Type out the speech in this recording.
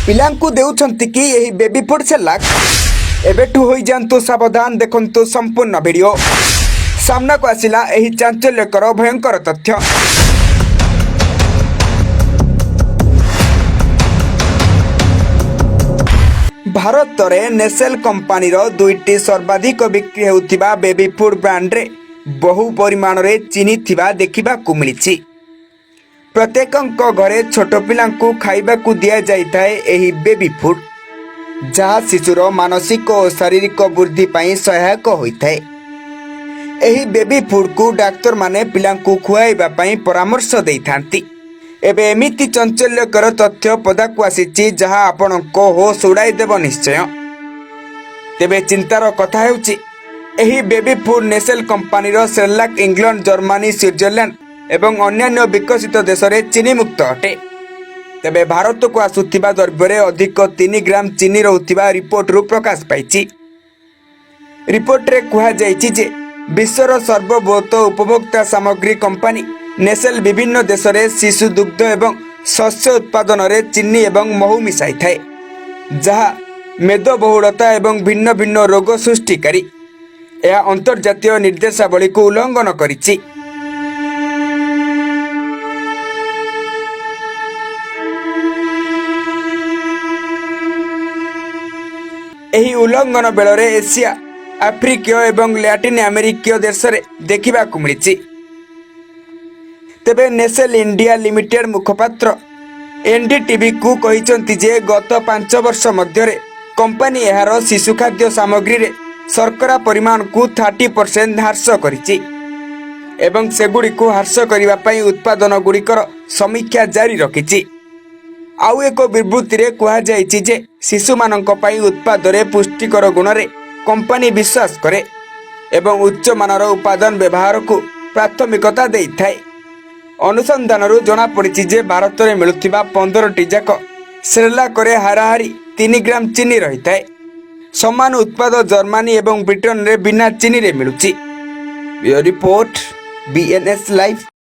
पिलांकु देउछंती कि एही baby food सेलाक एबेठु होई जांतु सावधान देखंतु संपूर्ण वीडियो सामना को आसिला एही चांचल्यकर भयंकर तथ्य। भारत रे नेसेल कंपनी रो दुईटी सर्वाधिक बिक्री हेउथिबा बेबी फूड ब्रांड रे बहु परिमाण रे चीनी थिबा देखिबा को मिलिछि। प्रत्येक घरे छोट पिलांकु खाइबा को दिया जाइताए एही बेबी फूड जहाँ शिशुर मानसिक और शारीरिक वृद्धि पाई सहायक होइताए। एही बेबी फूड को डाक्तर माने पिलांकु खुआइबा पाई परामर्श देइथांती। एबे एमिति चंचल्यकर तथ्य पदाकु आसीछि जहाँ आपनको होश उड़ाई देव निश्चय। तेबे चिंतार कथा हेउछि एही बेबी फूड नेसेल कंपनीर सेरेलाक इंग्लैंड जर्मनी स्विट्जरलैंड एवं अन्यान्य विकसित देश में चीनी मुक्त अटे। तेबे भारत को आसुथिबा द्रव्य अधिक 3 ग्राम चीनी रहुथिबा रिपोर्ट रु प्रकाश पाइछि। रिपोर्ट रे कुहा जाइछि जे विश्वर सर्वबृहत उपभोक्ता सामग्री कंपनी नेसेल विभिन्न देश में शिशु दुग्ध एवं शस्य उत्पादन रे चीनी एवं महू मिसाई थाए जहाँ मेदबहुलता एवं भिन्न भिन्न रोग सृष्टिकारी यह अंतर्जातीय निर्देशावली को उल्लंघन करिछि। एही उल्लंघन बेलरे एशिया आफ्रिकीय एवं लैटिन अमेरिकीय देश रे देखिबा को मिलिछि। तेबे नेसेल इंडिया लिमिटेड मुखपात्र एनडीटीवी को कहिसंती जे गत 5 वर्ष मध्य कंपनी एहार शिशु खाद्य सामग्री रे शर्करा परिमाण को 30% ह्रास करिछि एवं सेगुडी को ह्रास करिबा पई उत्पादन गुड़िकर समीक्षा जारी रखिछि। आउ एक विवृत्ति रे कुहा जाइछि जे शिशु मानक पई उत्पाद रे पुष्टिकर गुण रे कंपनी विश्वास करे एवं उच्च मानर उपादान व्यवहार को प्राथमिकता देइथाय। अनुसंधान रु जना पड़िछि जे भारत रे मिलुथिबा 15टी जाक सेरेलाक रे हाराहारी 3 ग्राम चीनी रहिथाय। समान उत्पाद जर्मनी एवं ब्रिटेन रे बिना चीनी रे मिलुछि। Report BNS live.